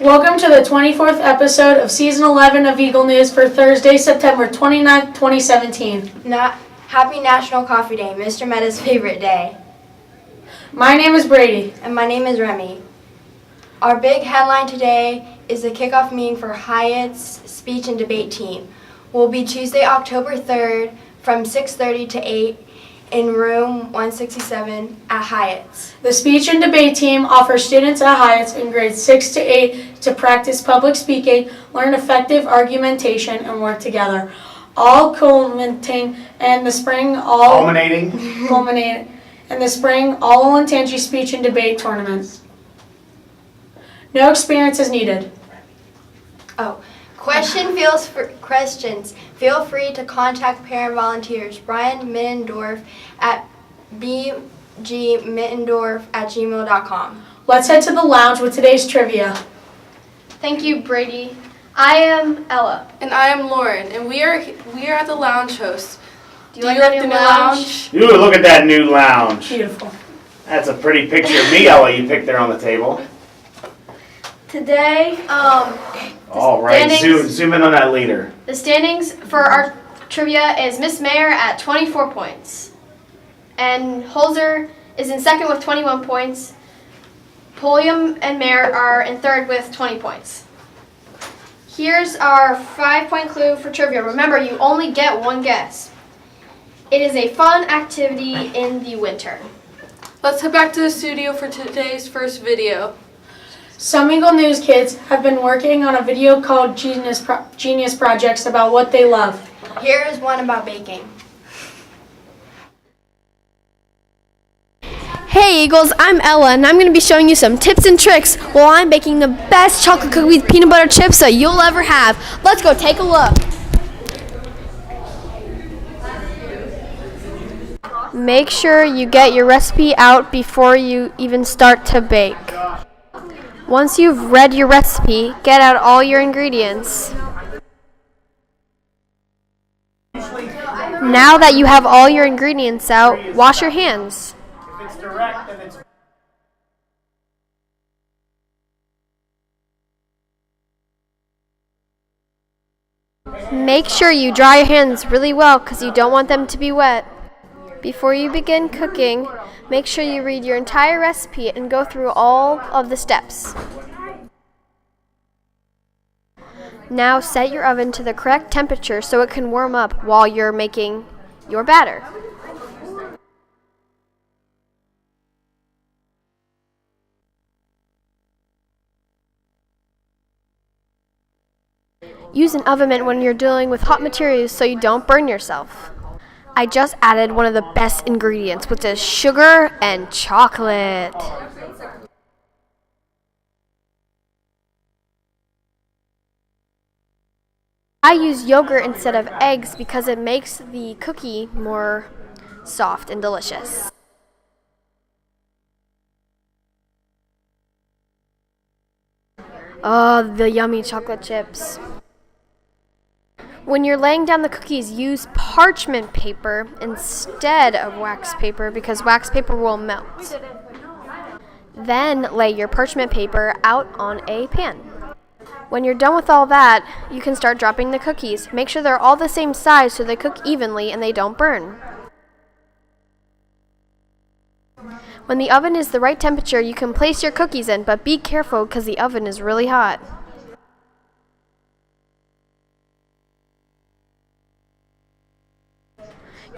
Welcome to the 24th episode of Season 11 of Eagle News for Thursday, September 29th, 2017. Happy National Coffee Day, Mr. Meta's favorite day. My name is Brady. And my name is Remy. Our big headline today is the kickoff meeting for Hyatt's speech and debate team. Will be Tuesday, October 3rd from 6:30 to 8 in room 167 at Hyatt's. The speech and debate team offers students at Hyatt's in grades 6 to 8 to practice public speaking, learn effective argumentation, and work together. All culminating in the spring all Olentangy speech and debate tournament. No experience is needed. Questions. Feel free to contact parent volunteers Brian Mittendorf at bgmittendorf@gmail.com. Let's head to the lounge with today's trivia. Thank you, Brady. I am Ella. And I am Lauren, and we are at the lounge host. Do you like the new lounge? Ooh, look at that new lounge. Beautiful. That's a pretty picture of me, Ella, you picked there on the table. Today, All right, zoom in on that leader. the standings for our trivia is Miss Mayer at 24 points. And Holzer is in second with 21 points. Pulliam and Mayer are in third with 20 points. Here's our 5-point clue for trivia. Remember, you only get one guess. It is a fun activity in the winter. Let's head back to the studio for today's first video. Some Eagle News kids have been working on a video called Genius Projects about what they love. Here is one about baking. Hey Eagles, I'm Ella and I'm going to be showing you some tips and tricks while I'm baking the best chocolate cookie with peanut butter chips that you'll ever have. Let's go take a look. Make sure you get your recipe out before you even start to bake. Once you've read your recipe, get out all your ingredients. Now that you have all your ingredients out, wash your hands. Make sure you dry your hands really well because you don't want them to be wet. Before you begin cooking, make sure you read your entire recipe and go through all of the steps. Now set your oven to the correct temperature so it can warm up while you're making your batter. Use an oven mitt when you're dealing with hot materials so you don't burn yourself. I just added one of the best ingredients, which is sugar and chocolate. I use yogurt instead of eggs because it makes the cookie more soft and delicious. Oh, the yummy chocolate chips. When you're laying down the cookies, use parchment paper instead of wax paper because wax paper will melt. Then lay your parchment paper out on a pan. When you're done with all that, you can start dropping the cookies. Make sure they're all the same size so they cook evenly and they don't burn. When the oven is the right temperature, you can place your cookies in, but be careful because the oven is really hot.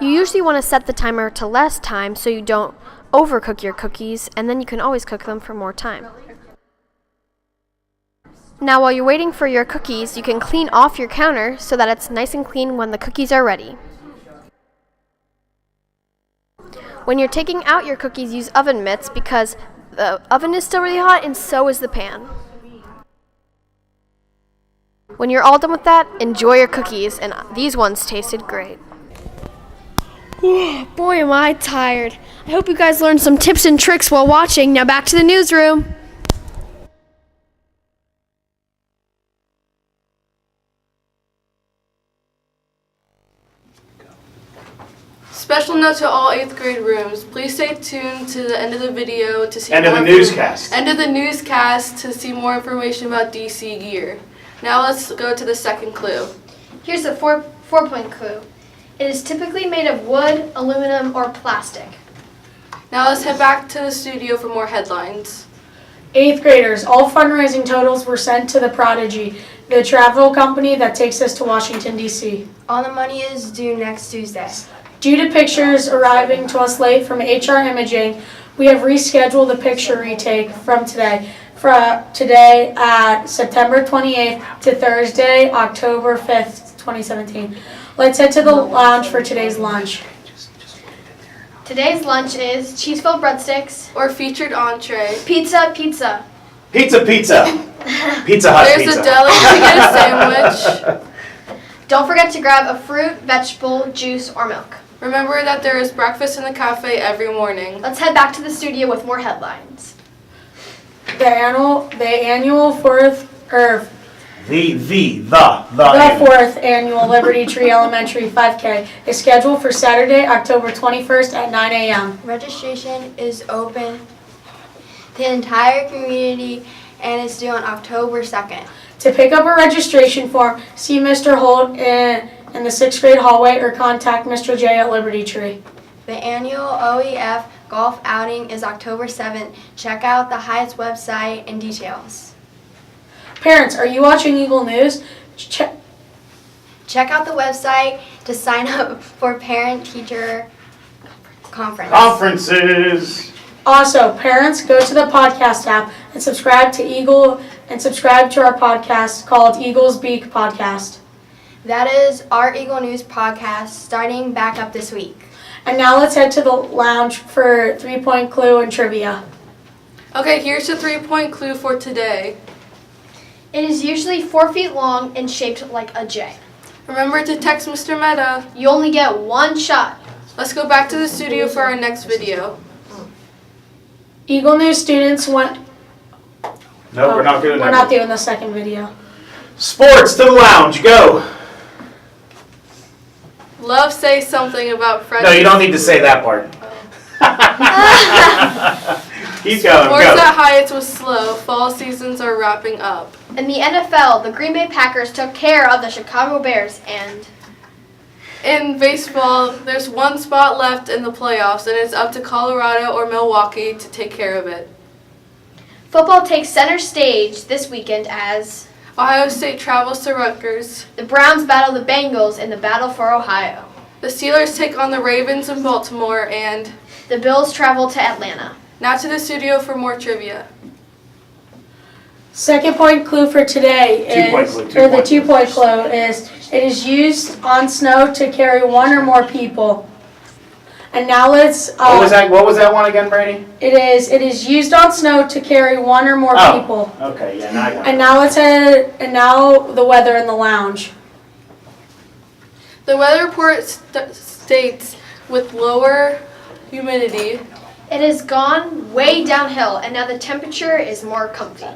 You usually want to set the timer to less time so you don't overcook your cookies, and then you can always cook them for more time. Now while you're waiting for your cookies, you can clean off your counter so that it's nice and clean when the cookies are ready. When you're taking out your cookies, use oven mitts because the oven is still really hot and so is the pan. When you're all done with that, enjoy your cookies, and these ones tasted great. Boy, am I tired. I hope you guys learned some tips and tricks while watching. Now back to the newsroom. Special note to all 8th grade rooms. Please stay tuned to the end of the video to see End of more the newscast. End of the newscast to see more information about DC gear. Now let's go to the second clue. Here's a 4-point clue. It is typically made of wood, aluminum, or plastic. Now let's head back to the studio for more headlines. 8th graders, all fundraising totals were sent to the Prodigy, the travel company that takes us to Washington, D.C. All the money is due next Tuesday. Due to pictures arriving to us late from HR Imaging, we have rescheduled the picture retake from today at September 28th to Thursday, October 5th, 2017. Let's head to the lounge for today's lunch. Today's lunch is cheese-filled breadsticks, Or featured entree. pizza. Pizza. Pizza Hut There's pizza. a deli to get a sandwich. Don't forget to grab a fruit, vegetable, juice, or milk. Remember that there is breakfast in the cafe every morning. Let's head back to the studio with more headlines. The annual fourth The fourth annual Liberty Tree Elementary 5K is scheduled for Saturday, October 21st at 9 a.m. Registration is open to the entire community and is due on October 2nd. To pick up a registration form, see Mr. Holt in the 6th grade hallway or contact Mr. J at Liberty Tree. The annual OEF golf outing is October 7th. Check out the Hyatt's website and details. Parents, are you watching Eagle News? Check out the website to sign up for parent-teacher conference. Conferences. Also, parents, go to the podcast app and subscribe to our podcast called Eagles Beak Podcast. That is our Eagle News podcast starting back up this week. And now let's head to the lounge for 3-point clue and trivia. Okay, here's the 3-point clue for today. It is usually 4 feet long and shaped like a J. Remember to text Mr. Meta. You only get one shot. Let's go back to the studio for our next video. Eagle News students went. No, we're not doing that. We're not doing the second video. Sports to the lounge. Go. Love say something about Fred. No, you don't need to say that part. Keep going. Sports Go. at Hyatt's was slow. Fall seasons are wrapping up. In the NFL, the Green Bay Packers took care of the Chicago Bears, and In baseball, there's one spot left in the playoffs, and it's up to Colorado or Milwaukee to take care of it. football takes center stage this weekend as Ohio State travels to Rutgers. the Browns battle the Bengals in the battle for Ohio. The Steelers take on the Ravens in Baltimore, and The Bills travel to Atlanta. now to the studio for more trivia. Second point clue for today Two-point is, clue, or the two-point 2-point clue is, it is used on snow to carry one or more people. And now let's. What was that? What was that one again, Brady? It is used on snow to carry one or more Oh. people. Okay. Yeah. Now I got it. And now let's head. And now the weather in the lounge. The weather report states with lower humidity. It has gone way downhill, and now the temperature is more comfy.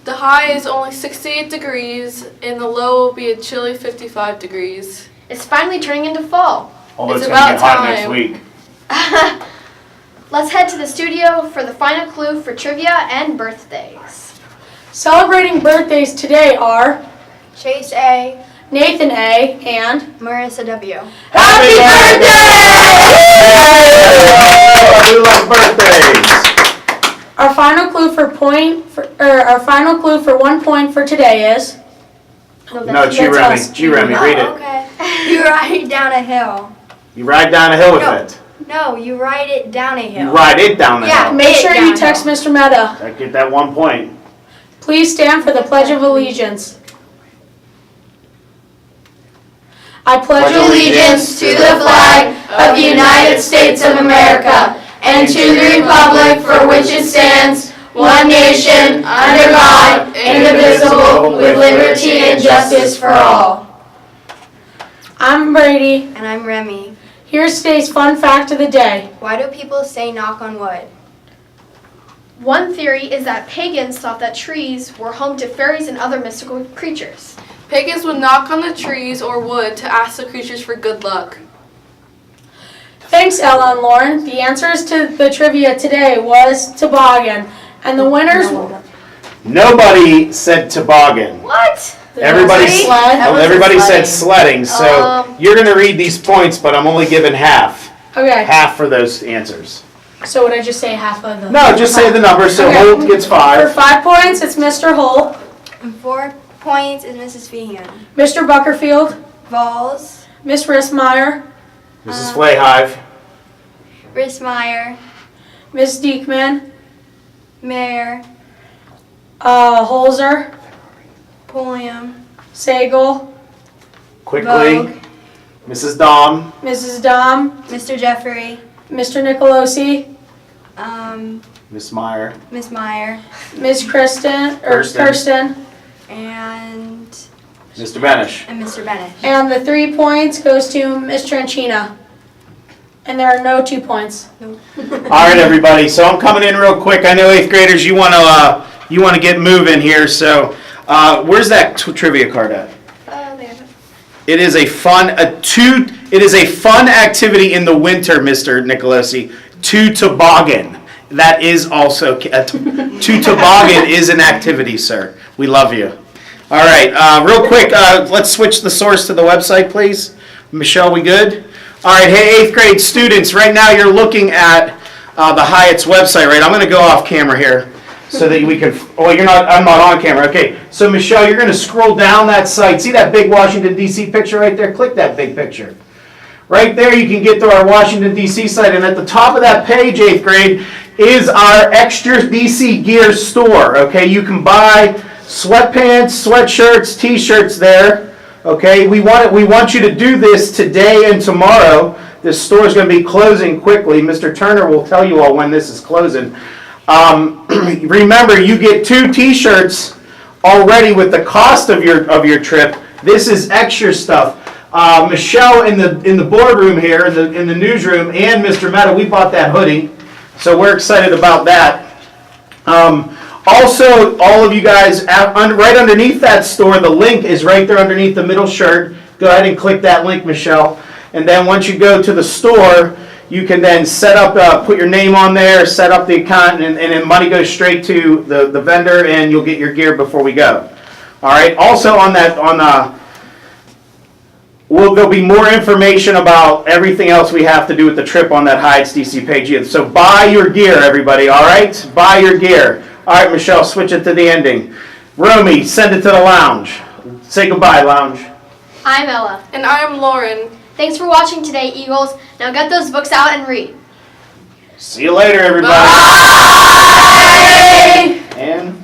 The high is only 68 degrees, and the low will be a chilly 55 degrees. It's finally turning into fall. Although It's it's gonna get about hot next time. week. Let's head to the studio for the final clue for trivia and birthdays. Celebrating birthdays today are Chase A, Nathan A. and Marissa W. Happy Birthday! We love birthdays. Our final clue for 1 point for today is. No, that's G-Remy. us. G-Remy, read it. Okay. You ride down a hill. You ride down a hill with No. it. No, you ride it down a hill. You ride it down the Yeah. hill. Make sure you Downhill. text Mr. Meta. I get that 1 point. Please stand for the Pledge of Allegiance. I pledge allegiance to the flag of the United States of America and to the republic for which it stands, one nation, under God, indivisible, with liberty and justice for all. I'm Brady. And I'm Remy. Here's today's fun fact of the day. Why do people say knock on wood? One theory is that pagans thought that trees were home to fairies and other mystical creatures. Pagans would knock on the trees or wood to ask the creatures for good luck. Thanks, Ella and Lauren. The answers to the trivia today was toboggan. And the winners... Nobody said toboggan. What? Everybody, Sled. everybody said sledding, so you're gonna read these points, but I'm only giving half. Okay, Half for those answers. so would I just say half of them? No, just say the number, so Okay. Holt gets For 5. 5 points, it's Mr. Holt, And 4 points is Mrs. Feehan. Mr. Buckerfield, Vols, Miss Rissmeyer, Mrs. Flayhive, Rissmeyer, Miss Diekman, Mayor, Holzer, Pulliam, Sagel, quickly, Vogue, Mrs. Dom, Mrs. Dom, Mr. Jeffrey, Mr. Nicolosi, Miss Meyer, Miss Meyer, Miss Kirsten, Kirsten. and Mr. Benish. Mr. Bennett. And the 3 points goes to Miss Tranchina. And there are no 2 points. All right, everybody. So I'm coming in real quick. I know 8th graders, you want to get moving here. So where's that trivia card at? They have it. It is a fun activity in the winter, Mr. Nicolosi. To toboggan. That is also to toboggan is an activity, sir. We love you. All right, real quick, let's switch the source to the website, please. Michelle, we good? All right, hey, 8th grade students, right now you're looking at the Hyatt's website, right? I'm going to go off camera here so that we can, oh, you're not, I'm not on camera. Okay, so Michelle, you're going to scroll down that site. See that big Washington, D.C. picture right there? Click that big picture. Right there, you can get to our Washington, D.C. site, and at the top of that page, 8th grade, is our Extra DC Gear store, okay? You can buy sweatpants, sweatshirts, t-shirts there, okay? We want you to do this today and tomorrow. This store is going to be closing quickly. Mr. Turner will tell you all when this is closing. Remember, you get 2 t-shirts already with the cost of your trip. This is extra stuff. Michelle in the boardroom here, in the newsroom, and Mr. Meta, we bought that hoodie, so we're excited about that. Also, all of you guys, right underneath that store, the link is right there underneath the middle shirt. Go ahead and click that link, Michelle. And then once you go to the store, you can then set up, put your name on there, set up the account, and then money goes straight to the vendor, and you'll get your gear before we go. All right. Also there'll be more information about everything else we have to do with the trip on that Hyatt's DC page. So buy your gear, everybody, all right? Buy your gear. All right, Michelle, switch it to the ending. Romy, send it to the lounge. Say goodbye, lounge. I'm Ella. And I'm Lauren. Thanks for watching today, Eagles. Now get those books out and read. See you later, everybody. Bye. And...